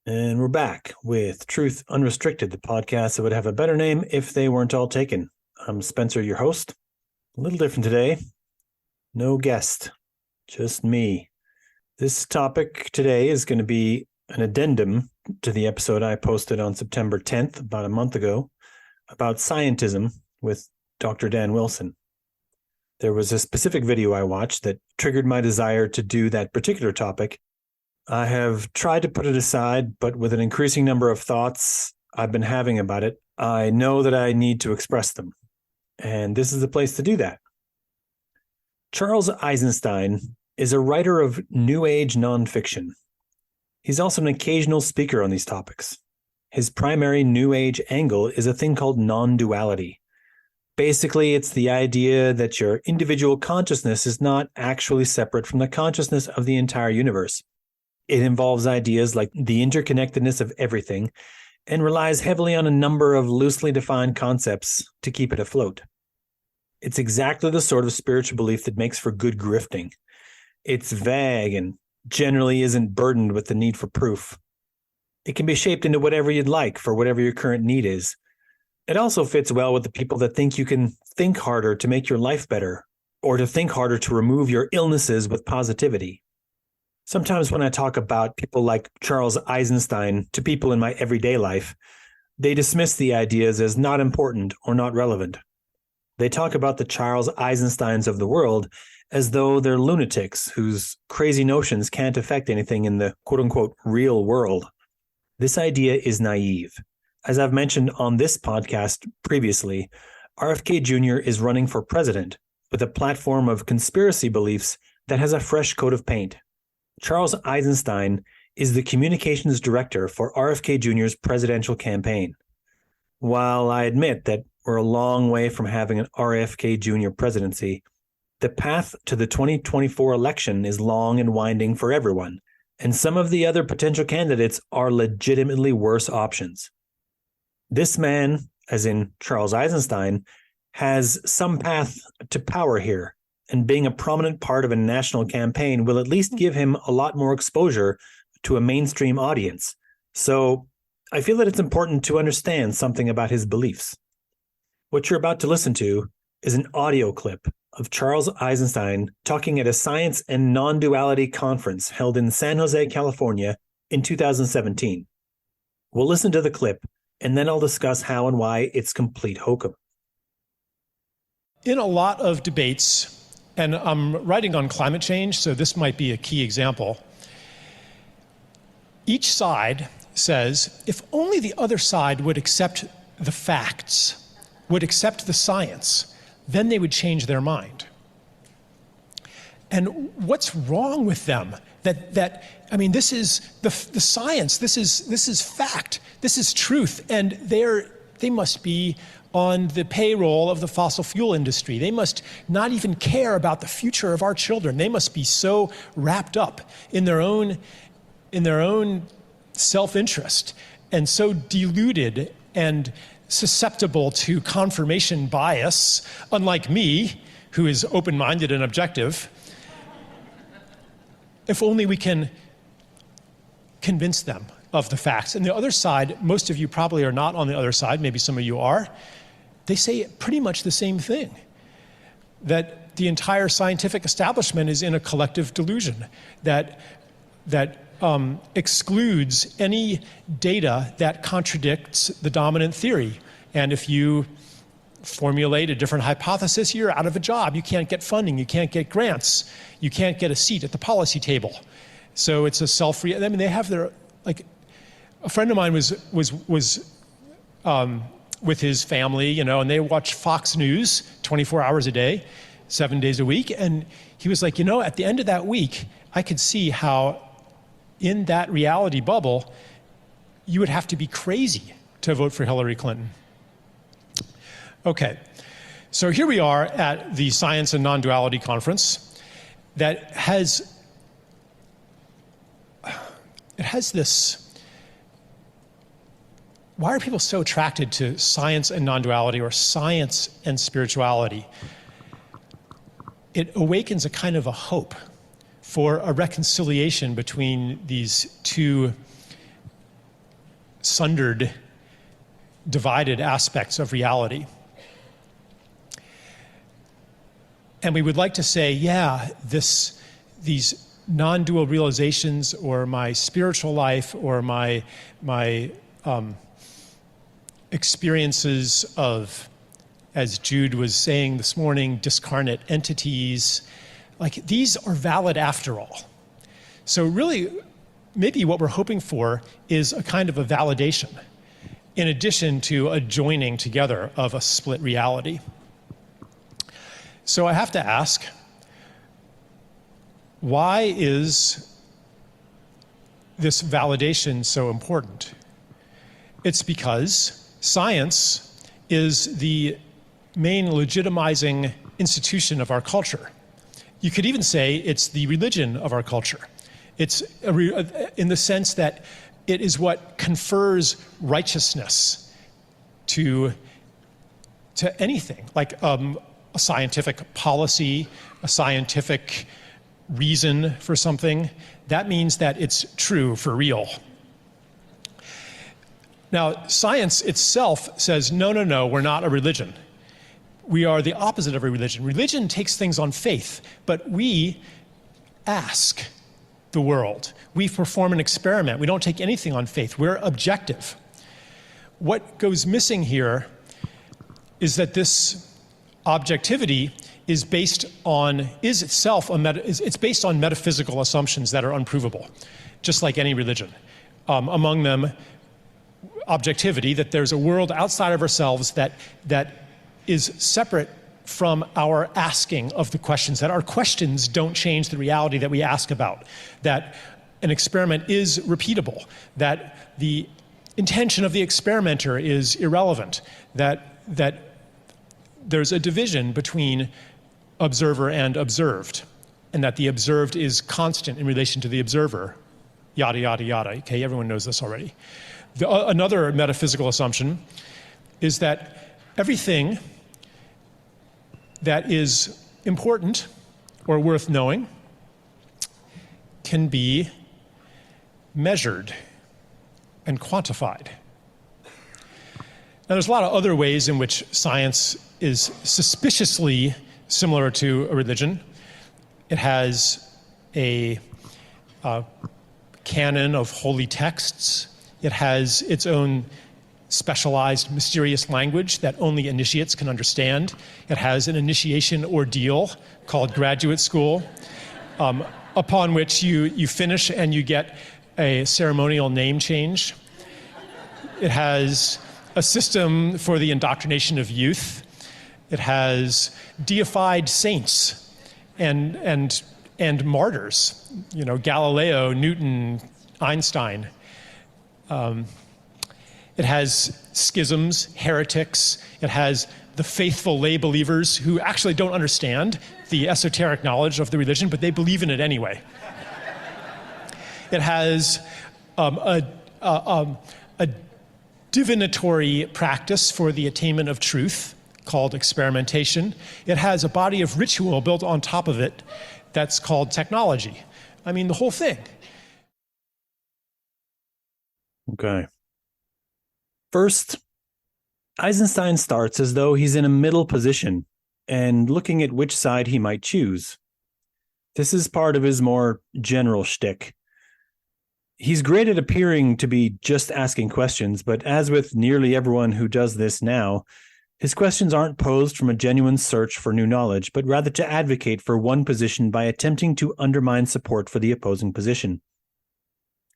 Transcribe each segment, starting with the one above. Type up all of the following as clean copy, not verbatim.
And we're back with Truth Unrestricted, the podcast that would have a better name if they weren't all taken. I'm Spencer, your host. A little different today. No guest, just me. This topic today is going to be an addendum to the episode I posted on September 10th, about a month ago, about scientism with Dr. Dan Wilson. There was a specific video I watched that triggered my desire to do that particular topic. I have tried to put it aside, but with an increasing number of thoughts I've been having about it, I know that I need to express them. And this is the place to do that. Charles Eisenstein is a writer of New Age nonfiction. He's also an occasional speaker on these topics. His primary New Age angle is a thing called nonduality. Basically, it's the idea that your individual consciousness is not actually separate from the consciousness of the entire universe. It involves ideas like the interconnectedness of everything and relies heavily on a number of loosely defined concepts to keep it afloat. It's exactly the sort of spiritual belief that makes for good grifting. It's vague and generally isn't burdened with the need for proof. It can be shaped into whatever you'd like for whatever your current need is. It also fits well with the people that think you can think harder to make your life better, or to think harder to remove your illnesses with positivity. Sometimes when I talk about people like Charles Eisenstein to people in my everyday life, they dismiss the ideas as not important or not relevant. They talk about the Charles Eisensteins of the world as though they're lunatics whose crazy notions can't affect anything in the quote-unquote real world. This idea is naive. As I've mentioned on this podcast previously, RFK Jr. is running for president with a platform of conspiracy beliefs that has a fresh coat of paint. Charles Eisenstein is the communications director for RFK Jr.'s presidential campaign. While I admit that we're a long way from having an RFK Jr. presidency, the path to the 2024 election is long and winding for everyone, and some of the other potential candidates are legitimately worse options. This man, as in Charles Eisenstein, has some path to power here, and being a prominent part of a national campaign will at least give him a lot more exposure to a mainstream audience. So I feel that it's important to understand something about his beliefs. What you're about to listen to is an audio clip of Charles Eisenstein talking at a science and non-duality conference held in San Jose, California in 2017. We'll listen to the clip, and then I'll discuss how and why it's complete hokum. In a lot of debates, and I'm writing on climate change, so this might be a key example. Each side says, if only the other side would accept the facts, would accept the science, then they would change their mind. And what's wrong with them? This is the science, this is fact, this is truth, and they must be on the payroll of the fossil fuel industry. They must not even care about the future of our children. They must be so wrapped up in their own self-interest and so deluded and susceptible to confirmation bias, unlike me, who is open-minded and objective. If only we can convince them of the facts. And the other side, most of you probably are not on the other side, maybe some of you are, they say pretty much the same thing, that the entire scientific establishment is in a collective delusion that excludes any data that contradicts the dominant theory. And if you formulate a different hypothesis, you're out of a job. You can't get funding. You can't get grants. You can't get a seat at the policy table. So it's a they have their, a friend of mine was with his family, and they watch Fox News 24 hours a day, 7 days a week. And he was like, at the end of that week, I could see how in that reality bubble, you would have to be crazy to vote for Hillary Clinton. Okay, so here we are at the Science and Non-Duality Conference that has this. Why are people so attracted to science and non-duality, or science and spirituality? It awakens a kind of a hope for a reconciliation between these two sundered, divided aspects of reality. And we would like to say, yeah, these non-dual realizations, or my spiritual life, or my experiences of, as Jude was saying this morning, discarnate entities, like these are valid after all. So really, maybe what we're hoping for is a kind of a validation, in addition to a joining together of a split reality. So I have to ask, why is this validation so important? It's because science is the main legitimizing institution of our culture. You could even say it's the religion of our culture. It's in the sense that it is what confers righteousness to anything, like a scientific policy, a scientific reason for something. That means that it's true for real. Now, science itself says, no, we're not a religion. We are the opposite of a religion. Religion takes things on faith, but we ask the world. We perform an experiment. We don't take anything on faith. We're objective. What goes missing here is that this objectivity is based on metaphysical assumptions that are unprovable, just like any religion. Among them, objectivity, that there's a world outside of ourselves that is separate from our asking of the questions, that our questions don't change the reality that we ask about, that an experiment is repeatable, that the intention of the experimenter is irrelevant, that there's a division between observer and observed, and that the observed is constant in relation to the observer, yada, yada, yada. Okay, everyone knows this already. Another metaphysical assumption is that everything that is important or worth knowing can be measured and quantified. Now, there's a lot of other ways in which science is suspiciously similar to a religion. It has a canon of holy texts. It has its own specialized, mysterious language that only initiates can understand. It has an initiation ordeal called graduate school, upon which you finish and you get a ceremonial name change. It has a system for the indoctrination of youth. It has deified saints and martyrs, Galileo, Newton, Einstein. It has schisms, heretics. It has the faithful lay believers who actually don't understand the esoteric knowledge of the religion, but they believe in it anyway. It has a divinatory practice for the attainment of truth called experimentation. It has a body of ritual built on top of it that's called technology. I mean, the whole thing. Okay. First, Eisenstein starts as though he's in a middle position and looking at which side he might choose. This is part of his more general shtick. He's great at appearing to be just asking questions, but as with nearly everyone who does this now, his questions aren't posed from a genuine search for new knowledge, but rather to advocate for one position by attempting to undermine support for the opposing position.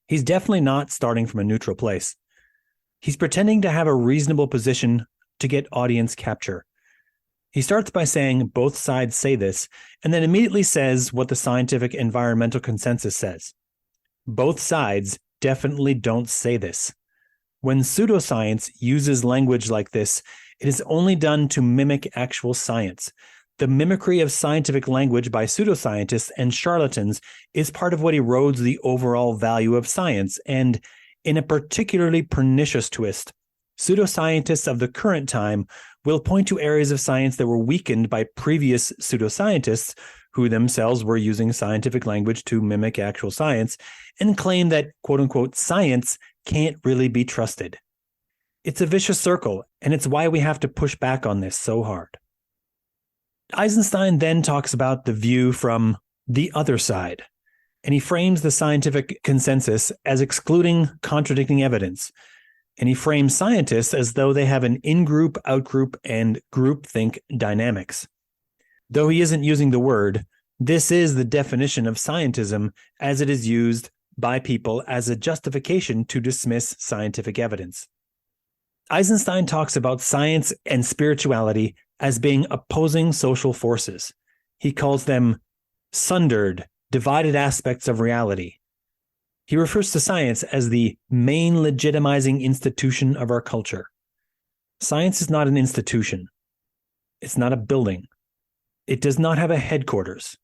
He's definitely not starting from a neutral place. He's pretending to have a reasonable position to get audience capture. He starts by saying both sides say this, and then immediately says what the scientific environmental consensus says. Both sides definitely don't say this. When pseudoscience uses language like this, it is only done to mimic actual science. The mimicry of scientific language by pseudoscientists and charlatans is part of what erodes the overall value of science, and in a particularly pernicious twist, pseudoscientists of the current time will point to areas of science that were weakened by previous pseudoscientists who themselves were using scientific language to mimic actual science, and claim that, quote-unquote, science can't really be trusted. It's a vicious circle, and it's why we have to push back on this so hard. Eisenstein then talks about the view from the other side, and he frames the scientific consensus as excluding contradicting evidence, and he frames scientists as though they have an in-group, out-group, and groupthink dynamics. Though he isn't using the word, this is the definition of scientism as it is used by people as a justification to dismiss scientific evidence. Eisenstein talks about science and spirituality as being opposing social forces. He calls them sundered, divided aspects of reality. He refers to science as the main legitimizing institution of our culture. Science is not an institution. It's not a building. It does not have a headquarters.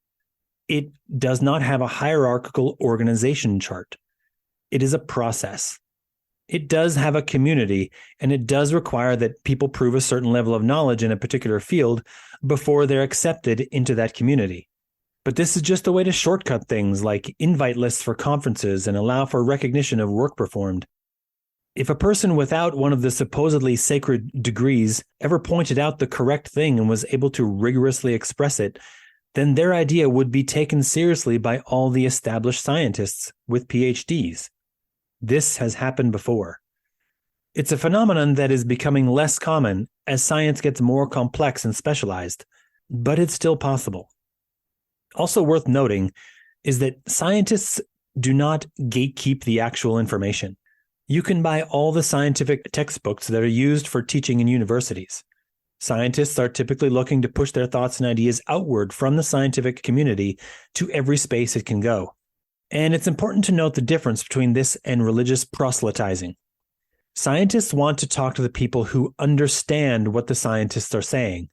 It does not have a hierarchical organization chart. It is a process. It does have a community, and it does require that people prove a certain level of knowledge in a particular field before they're accepted into that community. But this is just a way to shortcut things like invite lists for conferences and allow for recognition of work performed. If a person without one of the supposedly sacred degrees ever pointed out the correct thing and was able to rigorously express it, then their idea would be taken seriously by all the established scientists with PhDs. This has happened before. It's a phenomenon that is becoming less common as science gets more complex and specialized, but it's still possible. Also worth noting is that scientists do not gatekeep the actual information. You can buy all the scientific textbooks that are used for teaching in universities. Scientists are typically looking to push their thoughts and ideas outward from the scientific community to every space it can go. And it's important to note the difference between this and religious proselytizing. Scientists want to talk to the people who understand what the scientists are saying.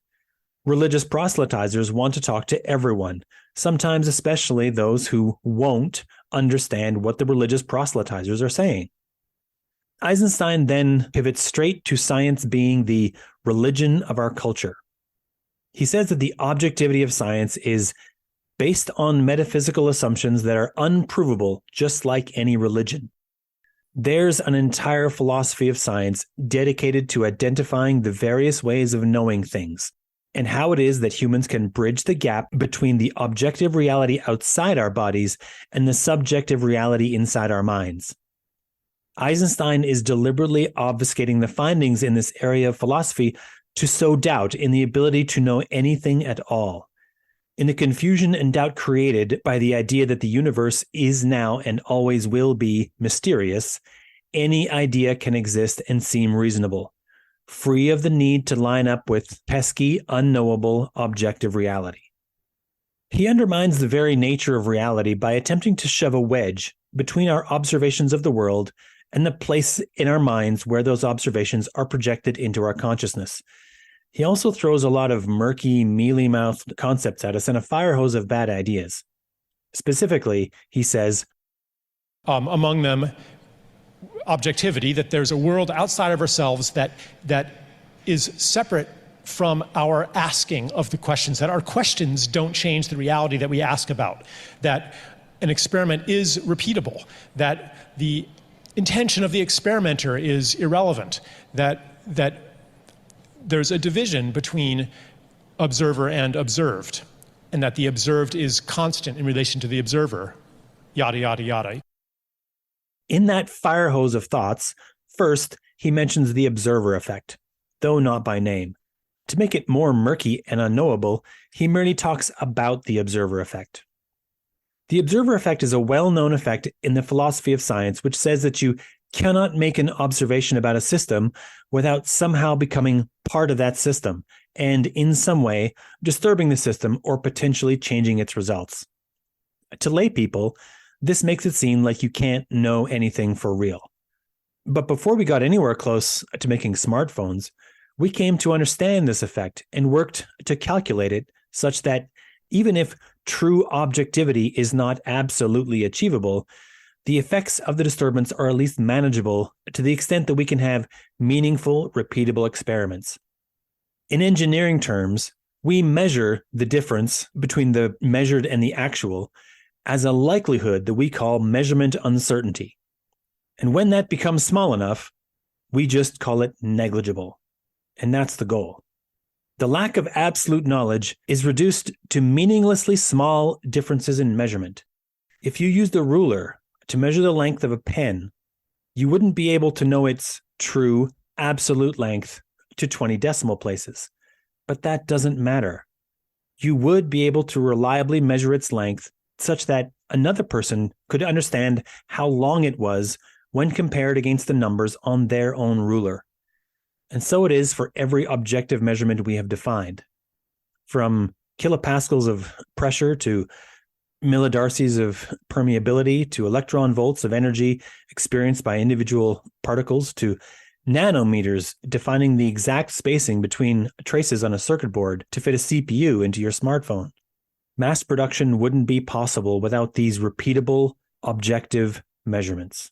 Religious proselytizers want to talk to everyone, sometimes especially those who won't understand what the religious proselytizers are saying. Eisenstein then pivots straight to science being the religion of our culture. He says that the objectivity of science is based on metaphysical assumptions that are unprovable, just like any religion. There's an entire philosophy of science dedicated to identifying the various ways of knowing things, and how it is that humans can bridge the gap between the objective reality outside our bodies and the subjective reality inside our minds. Eisenstein is deliberately obfuscating the findings in this area of philosophy to sow doubt in the ability to know anything at all. In the confusion and doubt created by the idea that the universe is now and always will be mysterious, any idea can exist and seem reasonable, free of the need to line up with pesky, unknowable, objective reality. He undermines the very nature of reality by attempting to shove a wedge between our observations of the world and the place in our minds where those observations are projected into our consciousness. He also throws a lot of murky, mealy-mouthed concepts at us and a fire hose of bad ideas. Specifically, he says, among them, objectivity, that there's a world outside of ourselves that is separate from our asking of the questions, that our questions don't change the reality that we ask about, that an experiment is repeatable, that the intention of the experimenter is irrelevant, that there's a division between observer and observed, and that the observed is constant in relation to the observer, yada, yada, yada. In that fire hose of thoughts, first, he mentions the observer effect, though not by name. To make it more murky and unknowable, he merely talks about the observer effect. The observer effect is a well-known effect in the philosophy of science, which says that you cannot make an observation about a system without somehow becoming part of that system and in some way disturbing the system or potentially changing its results. To lay people, this makes it seem like you can't know anything for real. But before we got anywhere close to making smartphones, we came to understand this effect and worked to calculate it such that even if true objectivity is not absolutely achievable, the effects of the disturbance are at least manageable to the extent that we can have meaningful, repeatable experiments. In engineering terms, we measure the difference between the measured and the actual as a likelihood that we call measurement uncertainty. And when that becomes small enough, we just call it negligible. And that's the goal. The lack of absolute knowledge is reduced to meaninglessly small differences in measurement. If you used a ruler to measure the length of a pen, you wouldn't be able to know its true absolute length to 20 decimal places. But that doesn't matter. You would be able to reliably measure its length such that another person could understand how long it was when compared against the numbers on their own ruler. And so it is for every objective measurement we have defined. From kilopascals of pressure to millidarcies of permeability to electron volts of energy experienced by individual particles to nanometers defining the exact spacing between traces on a circuit board to fit a CPU into your smartphone. Mass production wouldn't be possible without these repeatable, objective measurements.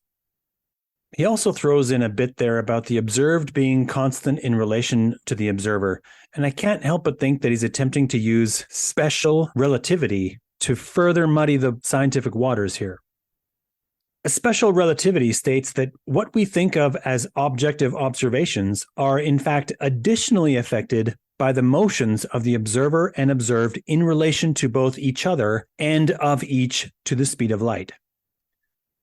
He also throws in a bit there about the observed being constant in relation to the observer, and I can't help but think that he's attempting to use special relativity to further muddy the scientific waters here. Special relativity states that what we think of as objective observations are in fact additionally affected by the motions of the observer and observed in relation to both each other and of each to the speed of light.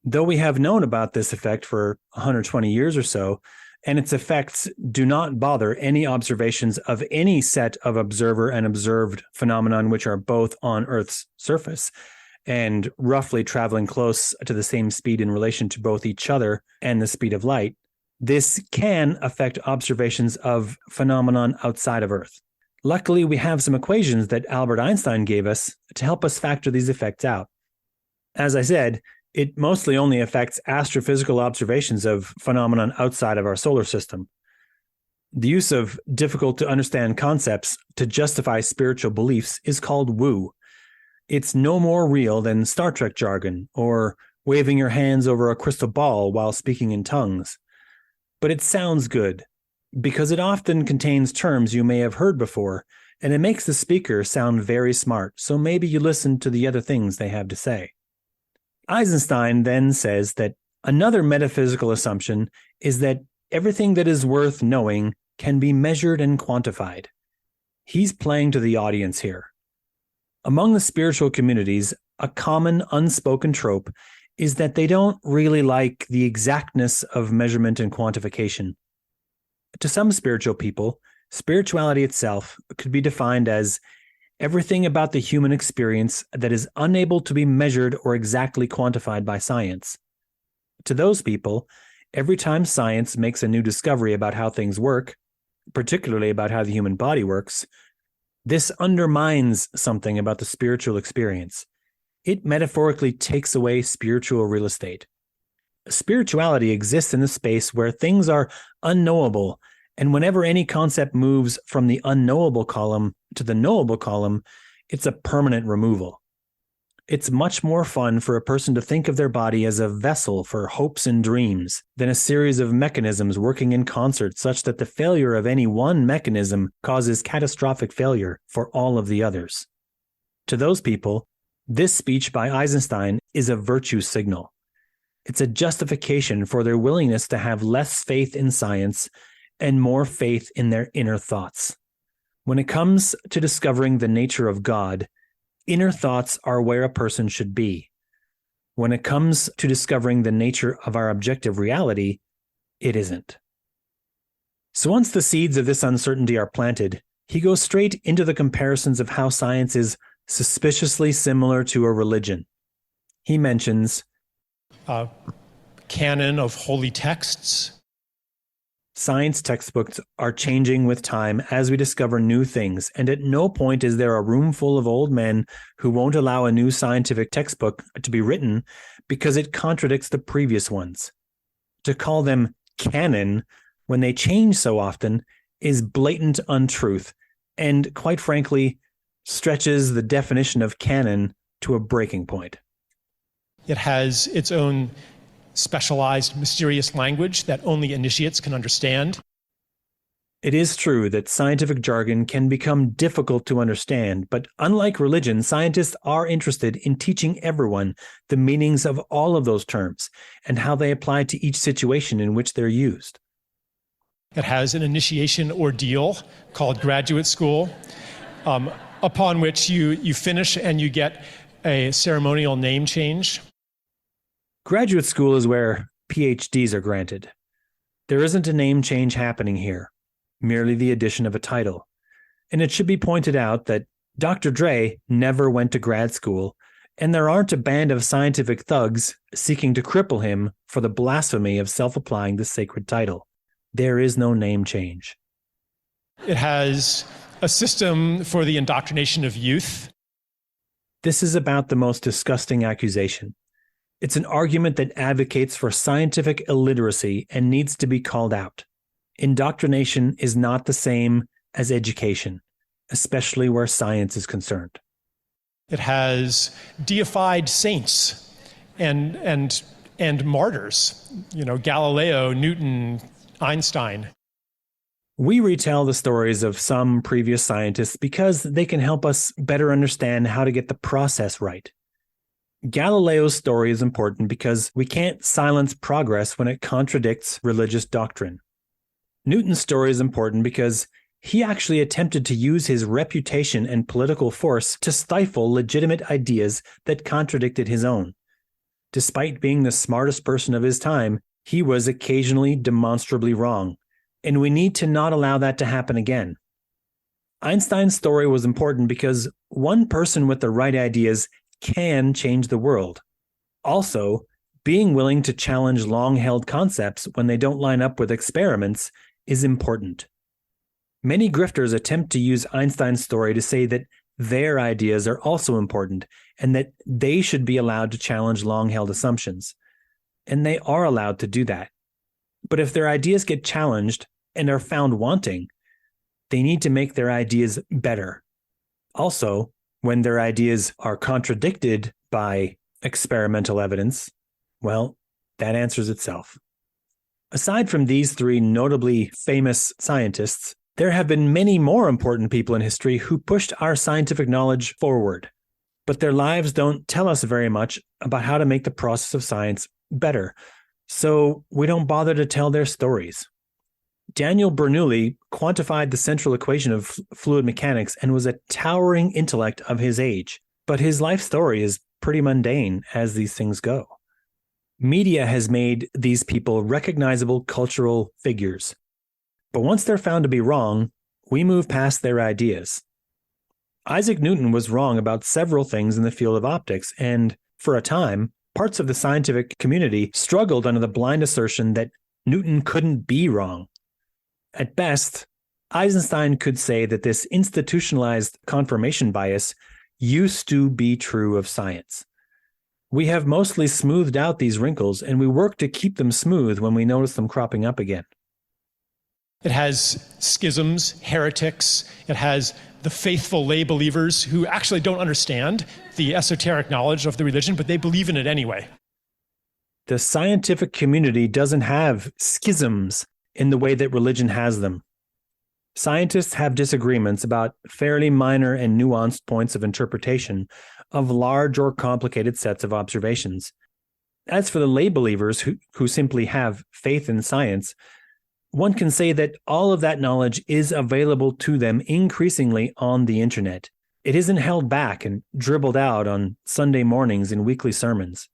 Though we have known about this effect for 120 years or so, and its effects do not bother any observations of any set of observer and observed phenomenon which are both on Earth's surface and roughly traveling close to the same speed in relation to both each other and the speed of light, this can affect observations of phenomenon outside of Earth. Luckily, we have some equations that Albert Einstein gave us to help us factor these effects out. As I said, it mostly only affects astrophysical observations of phenomenon outside of our solar system. The use of difficult-to-understand concepts to justify spiritual beliefs is called woo. It's no more real than Star Trek jargon or waving your hands over a crystal ball while speaking in tongues. But it sounds good because it often contains terms you may have heard before, and it makes the speaker sound very smart, so maybe you listen to the other things they have to say. Eisenstein then says that another metaphysical assumption is that everything that is worth knowing can be measured and quantified. He's playing to the audience here. Among the spiritual communities, a common unspoken trope is that they don't really like the exactness of measurement and quantification. To some spiritual people, spirituality itself could be defined as everything about the human experience that is unable to be measured or exactly quantified by science. To those people, every time science makes a new discovery about how things work, particularly about how the human body works, this undermines something about the spiritual experience. It metaphorically takes away spiritual real estate. Spirituality exists in the space where things are unknowable, and whenever any concept moves from the unknowable column to the knowable column, it's a permanent removal. It's much more fun for a person to think of their body as a vessel for hopes and dreams than a series of mechanisms working in concert such that the failure of any one mechanism causes catastrophic failure for all of the others. To those people, this speech by Eisenstein is a virtue signal. It's a justification for their willingness to have less faith in science and more faith in their inner thoughts. When it comes to discovering the nature of God, inner thoughts are where a person should be. When it comes to discovering the nature of our objective reality, it isn't. So once the seeds of this uncertainty are planted, he goes straight into the comparisons of how science is suspiciously similar to a religion. He mentions canon of holy texts. Science textbooks are changing with time as we discover new things, and at no point is there a room full of old men who won't allow a new scientific textbook to be written because it contradicts the previous ones. To call them canon when they change so often is blatant untruth, and quite frankly, stretches the definition of canon to a breaking point. It has its own specialized, mysterious language that only initiates can understand. It is true that scientific jargon can become difficult to understand, but unlike religion, scientists are interested in teaching everyone the meanings of all of those terms and how they apply to each situation in which they're used. It has an initiation ordeal called graduate school, upon which you finish and you get a ceremonial name change. Graduate school is where PhDs are granted. There isn't a name change happening here, merely the addition of a title. And it should be pointed out that Dr. Dre never went to grad school, and there aren't a band of scientific thugs seeking to cripple him for the blasphemy of self-applying the sacred title. There is no name change. It has a system for the indoctrination of youth. This is about the most disgusting accusation. It's an argument that advocates for scientific illiteracy and needs to be called out. Indoctrination is not the same as education, especially where science is concerned. It has deified saints and martyrs, Galileo, Newton, Einstein. We retell the stories of some previous scientists because they can help us better understand how to get the process right. Galileo's story is important because we can't silence progress when it contradicts religious doctrine. Newton's story is important because he actually attempted to use his reputation and political force to stifle legitimate ideas that contradicted his own. Despite being the smartest person of his time, he was occasionally demonstrably wrong, and we need to not allow that to happen again. Einstein's story was important because one person with the right ideas can change the world. Also, being willing to challenge long-held concepts when they don't line up with experiments is important. Many grifters attempt to use Einstein's story to say that their ideas are also important and that they should be allowed to challenge long-held assumptions. And they are allowed to do that. But if their ideas get challenged and are found wanting, they need to make their ideas better. Also, when their ideas are contradicted by experimental evidence, well, that answers itself. Aside from these three notably famous scientists, there have been many more important people in history who pushed our scientific knowledge forward, but their lives don't tell us very much about how to make the process of science better, so we don't bother to tell their stories. Daniel Bernoulli quantified the central equation of fluid mechanics and was a towering intellect of his age, but his life story is pretty mundane as these things go. Media has made these people recognizable cultural figures, but once they're found to be wrong, we move past their ideas. Isaac Newton was wrong about several things in the field of optics, and for a time, parts of the scientific community struggled under the blind assertion that Newton couldn't be wrong. At best, Eisenstein could say that this institutionalized confirmation bias used to be true of science. We have mostly smoothed out these wrinkles, and we work to keep them smooth when we notice them cropping up again. It has schisms, heretics. It has the faithful lay believers who actually don't understand the esoteric knowledge of the religion, but they believe in it anyway. The scientific community doesn't have schisms in the way that religion has them. Scientists have disagreements about fairly minor and nuanced points of interpretation of large or complicated sets of observations. As for the lay believers who simply have faith in science, one can say that all of that knowledge is available to them increasingly on the internet. It isn't held back and dribbled out on Sunday mornings in weekly sermons.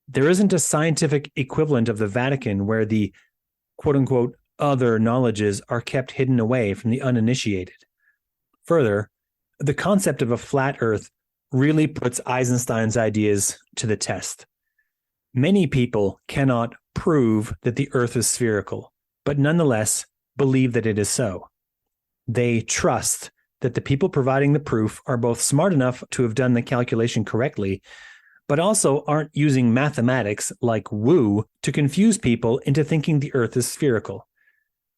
There isn't a scientific equivalent of the Vatican where the quote-unquote other knowledges are kept hidden away from the uninitiated. Further, the concept of a flat Earth really puts Eisenstein's ideas to the test. Many people cannot prove that the Earth is spherical, but nonetheless believe that it is so. They trust that the people providing the proof are both smart enough to have done the calculation correctly, but also aren't using mathematics like woo to confuse people into thinking the Earth is spherical.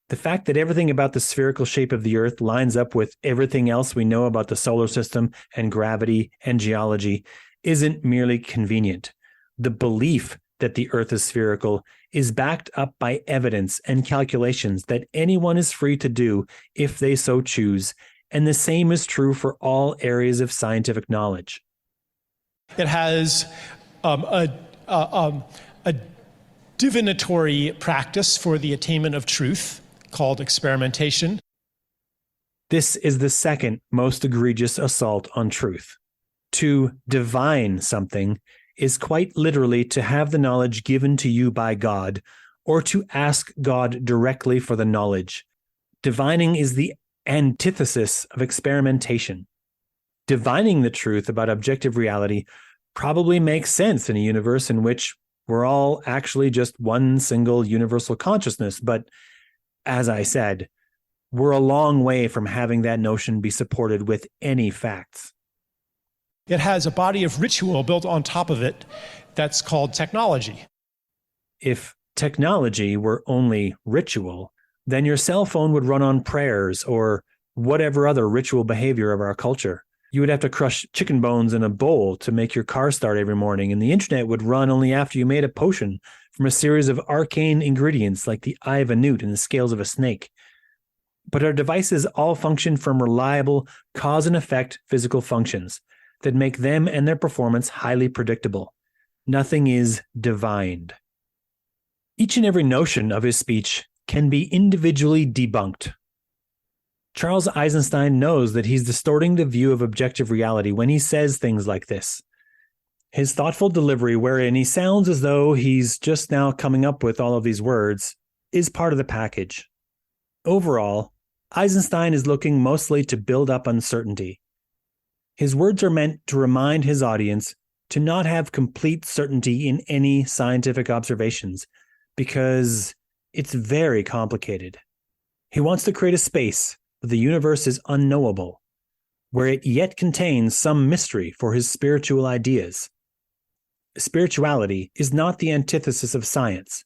The fact that everything about the spherical shape of the Earth lines up with everything else we know about the solar system and gravity and geology isn't merely convenient. The belief that the Earth is spherical is backed up by evidence and calculations that anyone is free to do if they so choose, and the same is true for all areas of scientific knowledge. It has a divinatory practice for the attainment of truth called experimentation. This is the second most egregious assault on truth. To divine something is quite literally to have the knowledge given to you by God, or to ask God directly for the knowledge. Divining is the antithesis of experimentation. Divining the truth about objective reality probably makes sense in a universe in which we're all actually just one single universal consciousness, but as I said, we're a long way from having that notion be supported with any facts. It has a body of ritual built on top of it that's called technology. If technology were only ritual, then your cell phone would run on prayers or whatever other ritual behavior of our culture. You would have to crush chicken bones in a bowl to make your car start every morning, and the internet would run only after you made a potion from a series of arcane ingredients like the eye of a newt and the scales of a snake. But our devices all function from reliable cause and effect physical functions that make them and their performance highly predictable. Nothing is divined. Each and every notion of his speech can be individually debunked. Charles Eisenstein knows that he's distorting the view of objective reality when he says things like this. His thoughtful delivery, wherein he sounds as though he's just now coming up with all of these words, is part of the package. Overall, Eisenstein is looking mostly to build up uncertainty. His words are meant to remind his audience to not have complete certainty in any scientific observations, because it's very complicated. He wants to create a space where the universe is unknowable, where it yet contains some mystery for his spiritual ideas. Spirituality is not the antithesis of science,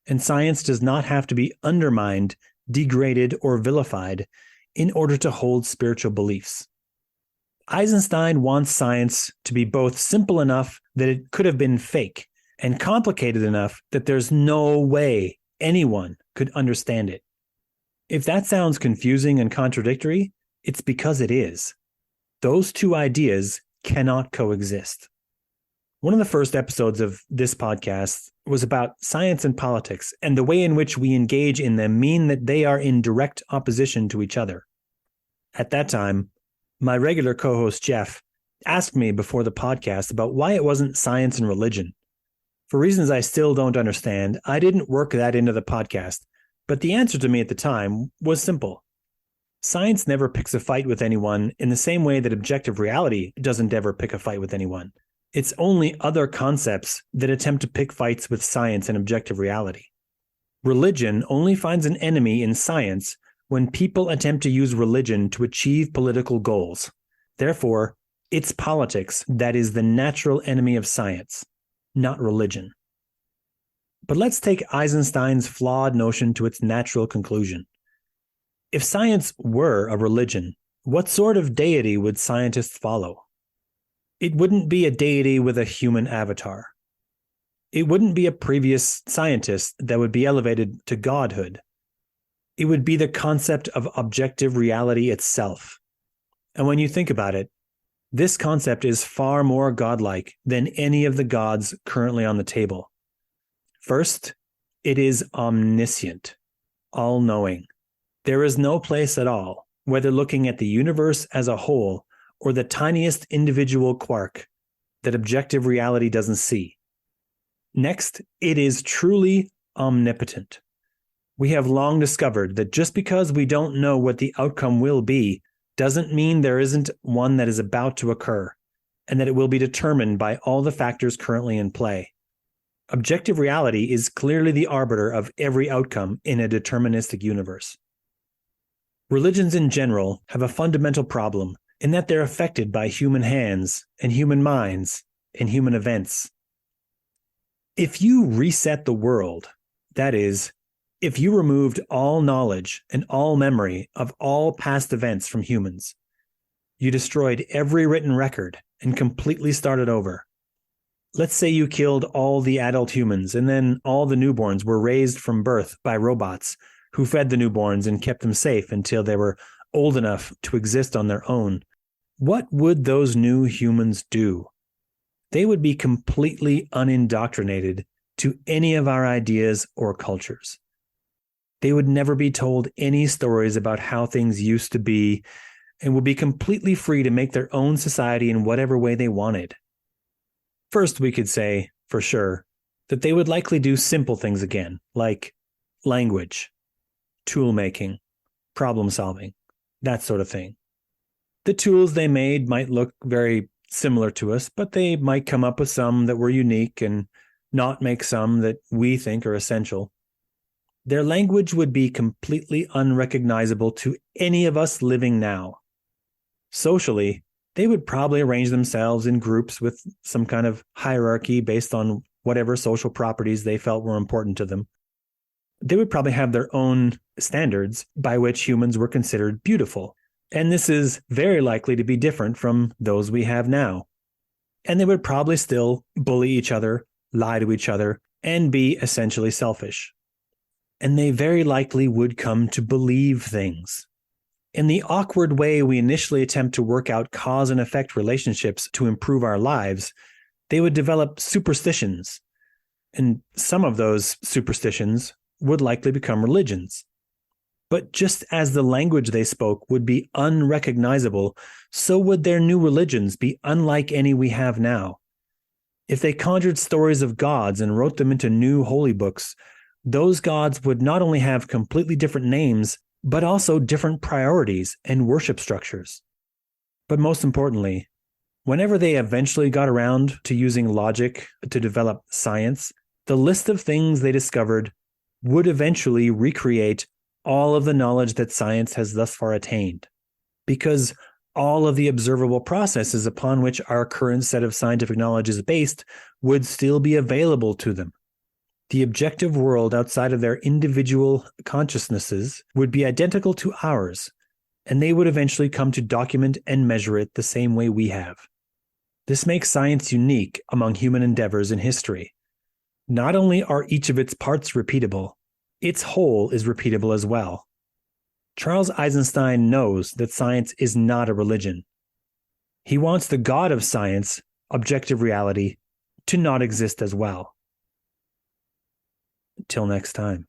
and science does not have to be undermined, degraded, or vilified in order to hold spiritual beliefs. Eisenstein wants science to be both simple enough that it could have been fake and complicated enough that there's no way anyone could understand it. If that sounds confusing and contradictory, it's because it is. Those two ideas cannot coexist. One of the first episodes of this podcast was about science and politics, and the way in which we engage in them mean that they are in direct opposition to each other. At that time, my regular co-host Jeff asked me before the podcast about why it wasn't science and religion. For reasons I still don't understand, I didn't work that into the podcast, but the answer to me at the time was simple. Science never picks a fight with anyone in the same way that objective reality doesn't ever pick a fight with anyone. It's only other concepts that attempt to pick fights with science and objective reality. Religion only finds an enemy in science when people attempt to use religion to achieve political goals. Therefore, it's politics that is the natural enemy of science, not religion. But let's take Eisenstein's flawed notion to its natural conclusion. If science were a religion, what sort of deity would scientists follow? It wouldn't be a deity with a human avatar. It wouldn't be a previous scientist that would be elevated to godhood. It would be the concept of objective reality itself. And when you think about it, this concept is far more godlike than any of the gods currently on the table. First, it is omniscient, all-knowing. There is no place at all, whether looking at the universe as a whole or the tiniest individual quark, that objective reality doesn't see. Next, it is truly omnipotent. We have long discovered that just because we don't know what the outcome will be doesn't mean there isn't one that is about to occur, and that it will be determined by all the factors currently in play. Objective reality is clearly the arbiter of every outcome in a deterministic universe. Religions in general have a fundamental problem in that they're affected by human hands and human minds and human events. If you reset the world, that is, if you removed all knowledge and all memory of all past events from humans, you destroyed every written record and completely started over. Let's say you killed all the adult humans, and then all the newborns were raised from birth by robots who fed the newborns and kept them safe until they were old enough to exist on their own. What would those new humans do? They would be completely unindoctrinated to any of our ideas or cultures. They would never be told any stories about how things used to be and would be completely free to make their own society in whatever way they wanted. First, we could say, for sure, that they would likely do simple things again, like language, tool making, problem solving, that sort of thing. The tools they made might look very similar to us, but they might come up with some that were unique and not make some that we think are essential. Their language would be completely unrecognizable to any of us living now. Socially, they would probably arrange themselves in groups with some kind of hierarchy based on whatever social properties they felt were important to them. They would probably have their own standards by which humans were considered beautiful. And this is very likely to be different from those we have now. And they would probably still bully each other, lie to each other, and be essentially selfish. And they very likely would come to believe things. In the awkward way we initially attempt to work out cause and effect relationships to improve our lives, they would develop superstitions. And some of those superstitions would likely become religions. But just as the language they spoke would be unrecognizable, so would their new religions be unlike any we have now. If they conjured stories of gods and wrote them into new holy books, those gods would not only have completely different names, but also different priorities and worship structures. But most importantly, whenever they eventually got around to using logic to develop science, the list of things they discovered would eventually recreate all of the knowledge that science has thus far attained, because all of the observable processes upon which our current set of scientific knowledge is based would still be available to them. The objective world outside of their individual consciousnesses would be identical to ours, and they would eventually come to document and measure it the same way we have. This makes science unique among human endeavors in history. Not only are each of its parts repeatable, its whole is repeatable as well. Charles Eisenstein knows that science is not a religion. He wants the God of science, objective reality, to not exist as well. Till next time.